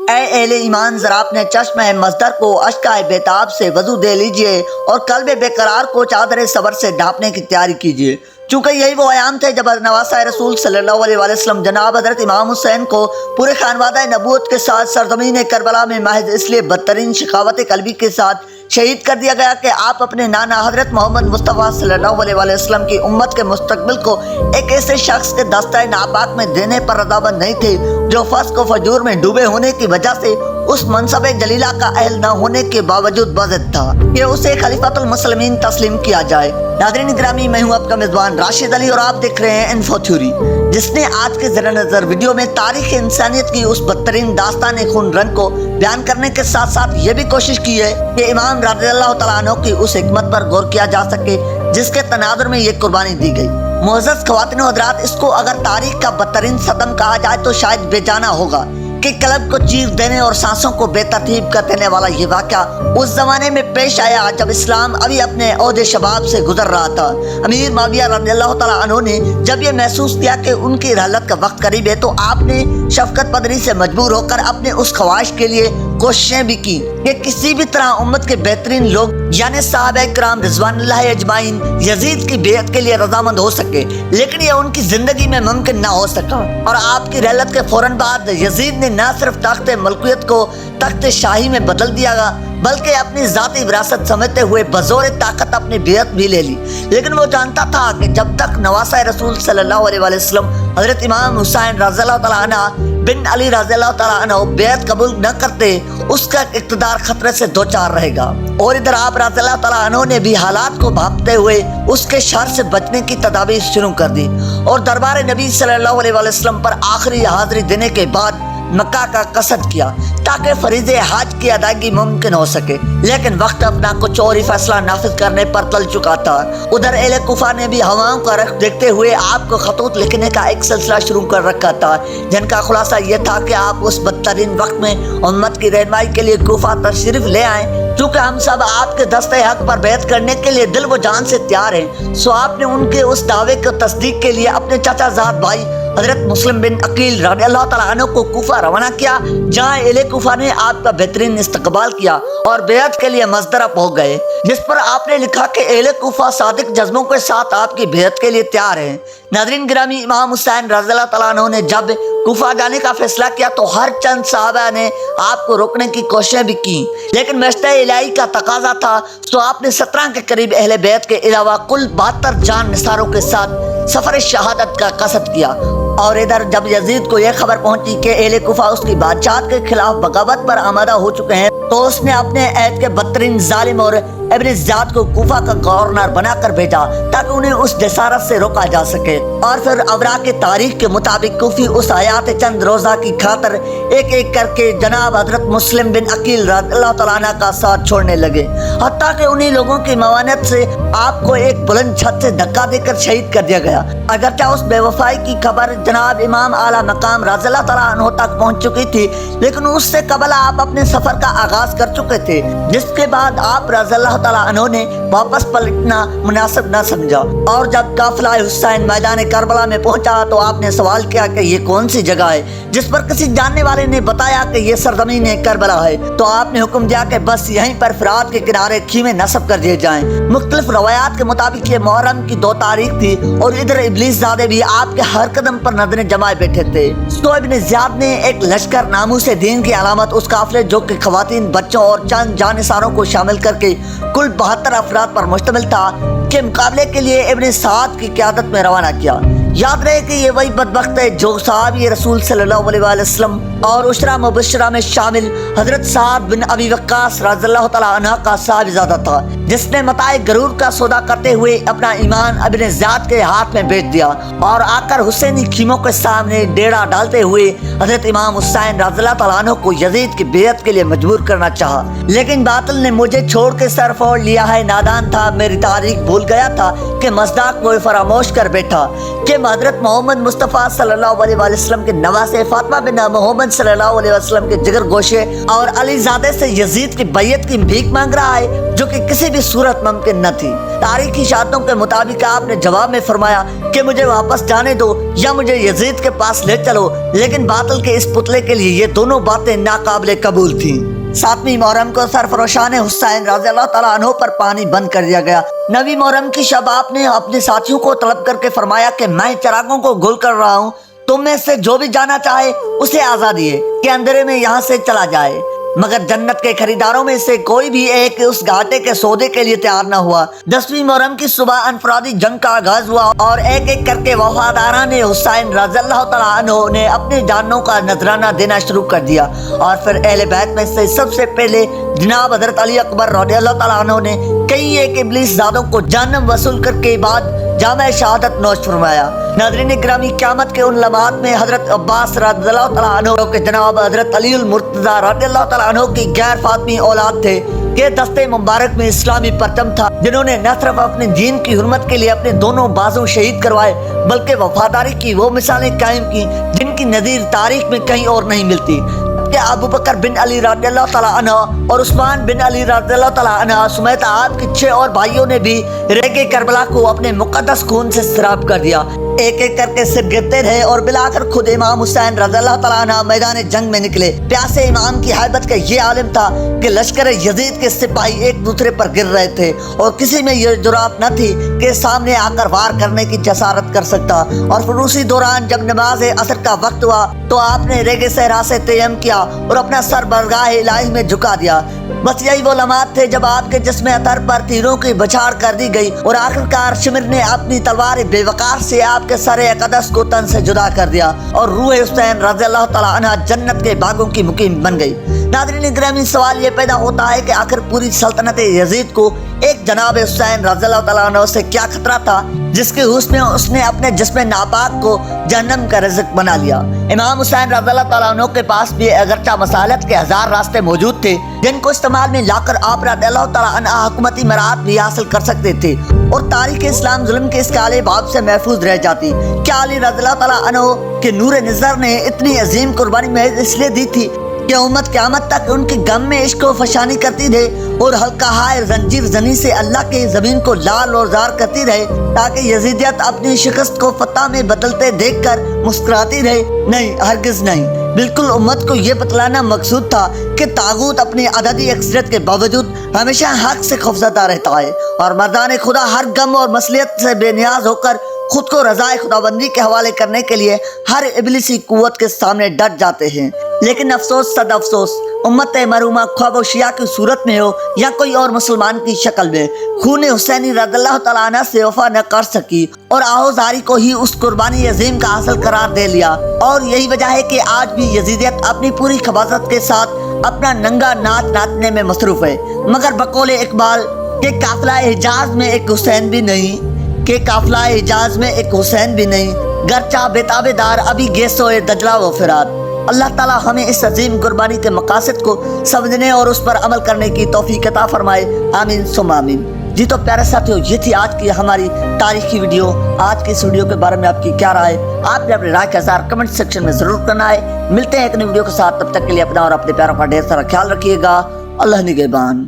اے اہل ایمان، ذرا اپنے چشم مصدر کو اشکا بیتاب سے وضو دے لیجئے اور قلب بے قرار کو چادر صبر سے ڈھانپنے کی تیاری کیجئے، چونکہ یہی وہ ایام تھے جب نواسہ رسول صلی اللہ علیہ وسلم جناب حضرت امام حسین کو پورے خانوادہ نبوت کے ساتھ سرزمین کربلا میں محض اس لیے بدترین شقاوت قلبی کے ساتھ شہید کر دیا گیا کہ آپ اپنے نانا حضرت محمد مصطفیٰ صلی اللہ علیہ وسلم کی امت کے مستقبل کو ایک ایسے شخص کے دستہ ناپاک میں دینے پر رضامند نہیں تھے جو فسق و فجور میں ڈوبے ہونے کی وجہ سے اس منصب جلیلہ کا اہل نہ ہونے کے باوجود باضد تھا کہ اسے خلیفۃ المسلمین تسلیم کیا جائے۔ ناظرین گرامی، میں ہوں آپ کا میزبان راشد علی اور آپ دیکھ رہے ہیں انفو تھیوری، جس نے آج کے زیر نظر ویڈیو میں تاریخ انسانیت کی اس بدترین داستان خون رنگ کو بیان کرنے کے ساتھ ساتھ یہ بھی کوشش کی ہے کہ امام رضی اللہ تعالیٰ عنہ کی اس حکمت پر غور کیا جا سکے جس کے تناظر میں یہ قربانی دی گئی۔ معزز خواتین و حضرات، اس کو اگر تاریخ کا بدترین صدم کہا جائے تو شاید بے جانا ہوگا کہ قلب کو چیر دینے اور سانسوں کو بے ترتیب کر دینے والا یہ واقعہ اس زمانے میں پیش آیا جب اسلام ابھی اپنے عہد شباب سے گزر رہا تھا۔ امیر معاویہ رضی اللہ تعالیٰ عنہ نے جب یہ محسوس کیا کہ ان کی رحلت کا وقت قریب ہے تو آپ نے شفقت پدری سے مجبور ہو کر اپنے اس خواہش کے لیے کوششیں بھی کی کہ کسی بھی طرح امت کے بہترین لوگ یعنی صحابہ کرام رضوان اللہ اجمعین یزید کی بیعت کے لیے رضامند ہو سکے، لیکن یہ ان کی زندگی میں ممکن نہ ہو سکا اور آپ کی رحلت کے فوراً بعد یزید نے نہ صرف تخت ملکیت کو تخت شاہی میں بدل دیا گا بلکہ اپنی ذاتی وراثت سمجھتے ہوئے بزور طاقت اپنی بیعت بھی لے لی۔ لیکن وہ جانتا تھا کہ جب تک نواسہ رسول صلی اللہ علیہ وسلم حضرت امام حسین رضی اللہ تعالیٰ عنہ بن علی رضی اللہ تعالیٰ عنہ بیعت قبول نہ کرتے، اس کا اقتدار خطرے سے دوچار رہے گا۔ اور ادھر آپ رضی اللہ تعالیٰ عنہ نے بھی حالات کو بھانپتے ہوئے اس کے شر سے بچنے کی تدابیر شروع کر دی اور دربار نبی صلی اللہ علیہ وسلم پر آخری حاضری دینے کے بعد مکہ کا قصد کیا تاکہ فریضہ حج کی ادائیگی ممکن ہو سکے، لیکن وقت اپنا کچھ اور ہی فیصلہ نافذ کرنے پر ٹل چکا تھا۔ ادھر اہل کوفہ نے بھی ہواؤں کا رخ دیکھتے ہوئے آپ کو خطوط لکھنے کا ایک سلسلہ شروع کر رکھا تھا جن کا خلاصہ یہ تھا کہ آپ اس بدترین وقت میں امت کی رہنمائی کے لیے کوفہ تشریف لے آئیں، چونکہ ہم سب آپ کے دستہ حق پر بیعت کرنے کے لیے دل و جان سے تیار ہیں۔ سو آپ نے ان کے اس دعوے کو تصدیق کے لیے اپنے چچا زاد بھائی حضرت مسلم بن عقیل رضی اللہ تعالیٰ عنہ کو کوفہ روانہ کیا، جہاں اہل کوفہ نے آپ کا بہترین استقبال کیا اور بیعت کے لیے مزدرب ہو گئے، جس پر آپ نے لکھا کہ اہل کوفہ صادق جذبوں کے ساتھ آپ کی بیعت کے لیے تیار ہیں۔ ناظرین گرامی، امام حسین رضی اللہ تعالیٰ عنہ نے جب کوفہ جانے کا فیصلہ کیا تو ہر چند صحابہ نے آپ کو روکنے کی کوششیں بھی کی، لیکن مشیت الہی کا تقاضا تھا تو آپ نے 17 کے قریب اہل بیعت کے علاوہ کل 72 جان نثاروں کے ساتھ سفر شہادت کا قصد کیا۔ اور ادھر جب یزید کو یہ خبر پہنچی کہ اہل کوفہ اس کی بادشاہت کے خلاف بغاوت پر آمادہ ہو چکے ہیں تو اس نے اپنے عہد کے بدترین ظالم اور ابن زیاد کو کوفہ کا گورنر بنا کر بھیجا تاکہ انہیں اس جسارت سے روکا جا سکے۔ اور پھر اوراق کی تاریخ کے مطابق کوفی اس حیات چند روزہ کی خاطر ایک ایک کر کے جناب حضرت مسلم بن عقیل رضی اللہ تعالیٰ عنہ کا ساتھ چھوڑنے لگے، حتیٰ کہ انہی لوگوں کی معاونت سے آپ کو ایک بلند چھت سے دھکا دے کر شہید کر دیا گیا۔ اگرچہ اس بے وفائی کی خبر جناب امام اعلیٰ مقام رضی اللہ تعالیٰ عنہ تک پہنچ چکی تھی، لیکن اس سے قبل آپ اپنے سفر کا آغاز کر چکے تھے، جس کے بعد آپ رضی اللہ تعالیٰ عنہ نے واپس پلٹنا مناسب نہ سمجھا۔ اور جب قافلہ حسین میدان کربلا میں پہنچا تو آپ نے سوال کیا کہ یہ کون سی جگہ ہے، جس پر کسی جاننے والے نے بتایا کہ یہ سرزمین کربلا ہے، تو آپ نے حکم دیا کہ بس یہیں پر فرات کے کنارے خیمے نصب کر دیے جائیں۔ مختلف روایات کے مطابق یہ محرم کی 2 تاریخ تھی اور ادھر ابلیس زادے بھی آپ کے ہر قدم پر نظریں جمائے بیٹھے تھے۔ تو ابن زیاد نے ایک لشکر ناموس دین کی علامت اس قافلے جو کہ خواتین، بچوں اور چند جانثاروں کو شامل کر کے کل 72 افراد پر مشتمل تھا کے مقابلے کے لیے ابن سعد کی قیادت میں روانہ کیا۔ یاد رہے کہ یہ وہی بدبخت ہے جو صحابی رسول صلی اللہ علیہ وسلم اور عشرہ مبشرہ میں شامل حضرت سعد بن ابی وقاص رضی اللہ تعالیٰ عنہ کا صاحبزادہ تھا، جس نے متاع غرور کا سودا کرتے ہوئے اپنا ایمان ابن زیاد کے ہاتھ میں بیچ دیا اور آ کر حسینی خیموں کے سامنے ڈیرا ڈالتے ہوئے حضرت امام حسین رضی اللہ تعالیٰ عنہ کو یزید کی بیعت کے لیے مجبور کرنا چاہا۔ لیکن باطل نے مجھے چھوڑ کے سر پھوڑ لیا ہے، نادان تھا، میری تاریخ بھول گیا تھا کہ مصداق کو فراموش کر بیٹھا کہ حضرت محمد مصطفیٰ صلی اللہ علیہ وسلم کے نواسے فاطمہ بن محمد صلی اللہ علیہ وسلم کے جگر گوشے اور علی زادے سے یزید کی بیعت کی بھیک مانگ رہا ہے، جو کہ کسی بھی صورت ممکن نہ تھی۔ تاریخی شہادتوں کے مطابق آپ نے جواب میں فرمایا کہ مجھے واپس جانے دو یا مجھے یزید کے پاس لے چلو، لیکن باطل کے اس پتلے کے لیے یہ دونوں باتیں ناقابل قبول تھیں۔ 7ویں محرم کو سرفروشان حسین رضی اللہ تعالیٰ عنہ پر پانی بند کر دیا گیا۔ 9ویں محرم کی شب آپ نے اپنے ساتھیوں کو طلب کر کے فرمایا کہ میں چراغوں کو گل کر رہا ہوں، تم میں سے جو بھی جانا چاہے اسے آزادی ہے کہ اندھیرے میں یہاں سے چلا جائے۔ مگر جنت کے خریداروں میں سے کوئی بھی ایک اس گھاٹے کے سودے کے لیے تیار نہ ہوا۔ 10ویں محرم کی صبح انفرادی جنگ کا آغاز ہوا اور ایک ایک کر کے وفاداران حسین رضی اللہ تعالیٰ عنہ نے اپنے جانوں کا نذرانہ دینا شروع کر دیا، اور پھر اہل بیت میں سے سب سے پہلے جناب حضرت علی اکبر رضی اللہ تعالیٰ عنہ نے کئی ایک ابلیس زادوں کو جہنم وصول کر کے بعد جامع شہادت نوش فرمایا۔ ناظرین گرامی، قیامت کے ان لمحات میں حضرت عباس رضی اللہ تعالیٰ عنہ کے جناب حضرت علی المرتضیٰ رضی اللہ تعالیٰ عنہ کی غیر فاطمی اولاد تھے کہ دستے مبارک میں اسلامی پرچم تھا، جنہوں نے نہ صرف اپنے دین کی حرمت کے لیے اپنے دونوں بازو شہید کروائے بلکہ وفاداری کی وہ مثالیں قائم کی جن کی نظیر تاریخ میں کہیں اور نہیں ملتی۔ کہ ابو بکر بن علی رضی اللہ تعالیٰ عنہ اور عثمان بن علی رضی اللہ تعالیٰ عنہ سمیت آپ کے 6 اور بھائیوں نے بھی ریگ کربلا کو اپنے مقدس خون سے سراب کر دیا۔ ایک ایک کر کے سر گرتے رہے اور بلاخر خود امام حسین رضی اللہ تعالیٰ عنہ میدان جنگ میں نکلے۔ پیاسے امام کی حیبت کا یہ عالم تھا کہ لشکر یزید کے سپاہی ایک دوسرے پر گر رہے تھے اور کسی میں یہ جرات نہ تھی کہ سامنے آ کر وار کرنے کی جسارت کر سکتا۔ اور پھر اسی دوران جب نماز عصر کا وقت ہوا تو آپ نے ریگ صحرا سے تیمم کیا اور اپنا سر برگاہ الہی میں جھکا دیا۔ بس یہی وہ لمحات تھے جب آپ کے جسم اطہر پر تیروں کی بچھاڑ کر دی گئی اور آخرکار شمر نے اپنی تلوار بے وقار سے آپ کے سر اقدس کو تن سے جدا کر دیا اور روح حسین رضی اللہ تعالیٰ عنہ جنت کے باغوں کی مقیم بن گئی۔ ناظرین گرامی، سوال یہ پیدا ہوتا ہے کہ آخر پوری سلطنت یزید کو ایک جناب حسین رضی اللہ تعالیٰ عنہ سے کیا خطرہ تھا جس کے حسن میں اس نے اپنے جسم ناپاک کو جہنم کا رزق بنا لیا۔ امام حسین رضی اللہ تعالیٰ عنہ کے پاس بھی اگرچہ مسالت کے 1000 راستے موجود تھے جن کو استعمال میں لا کر آپ رضی اللہ تعالیٰ عنہ حکومتی مراعات بھی حاصل کر سکتے تھے اور تاریخ اسلام ظلم کے اس کالے باب سے محفوظ رہ جاتی۔ کیا علی رضی اللہ تعالیٰ عنہ کے نور نظر نے اتنی عظیم قربانی محض اس لیے دی تھی کہ امت قیامت تک ان کے غم میں عشق و فشانی کرتی رہے اور حلقہ ہائے زنجیر زنی سے اللہ کے زمین کو لال اور زار کرتی رہے تاکہ یزیدیت اپنی شکست کو فتح میں بدلتے دیکھ کر مسکراتی رہے؟ نہیں، ہرگز نہیں۔ بالکل امت کو یہ بتلانا مقصود تھا کہ طاغوت اپنی عددی اکثریت کے باوجود ہمیشہ حق سے خوفزدہ رہتا ہے اور مردان خدا ہر غم اور مصلیت سے بے نیاز ہو کر خود کو رضائے خداوندی کے حوالے کرنے کے لیے ہر ابلیسی قوت کے سامنے ڈٹ جاتے ہیں۔ لیکن افسوس صد افسوس، امت مرحومہ خواب و شیعہ کی صورت میں ہو یا کوئی اور مسلمان کی شکل میں خون حسینی رضی اللہ تعالیٰ عنہ سے وفا نہ کر سکی اور آہوزاری کو ہی اس قربانی عظیم کا حاصل قرار دے لیا۔ اور یہی وجہ ہے کہ آج بھی یزیدیت اپنی پوری خباثت کے ساتھ اپنا ننگا ناچ ناچنے میں مصروف ہے، مگر بقول اقبال کہ قافلہ حجاز میں ایک حسین بھی نہیں، کہ قافلہ حجاز میں ایک حسین بھی نہیں، گرچہ بےتاب دار ابھی گیسوئے دجلہ و فرات۔ اللہ تعالیٰ ہمیں اس عظیم قربانی کے مقاصد کو سمجھنے اور اس پر عمل کرنے کی توفیق عطا فرمائے، آمین ثم آمین۔ جی تو پیارے ساتھیو، یہ تھی آج کی ہماری تاریخی ویڈیو۔ آج کی اس ویڈیو کے بارے میں آپ کی کیا رائے؟ آپ نے اپنی رائے کا اظہار کمنٹ سیکشن میں ضرور کرنا ہے۔ ملتے ہیں ایک نئی ویڈیو کے ساتھ، تب تک کے لیے اپنا اور اپنے پیاروں کا ڈھیر سارا خیال رکھیے گا۔ اللہ نگہبان۔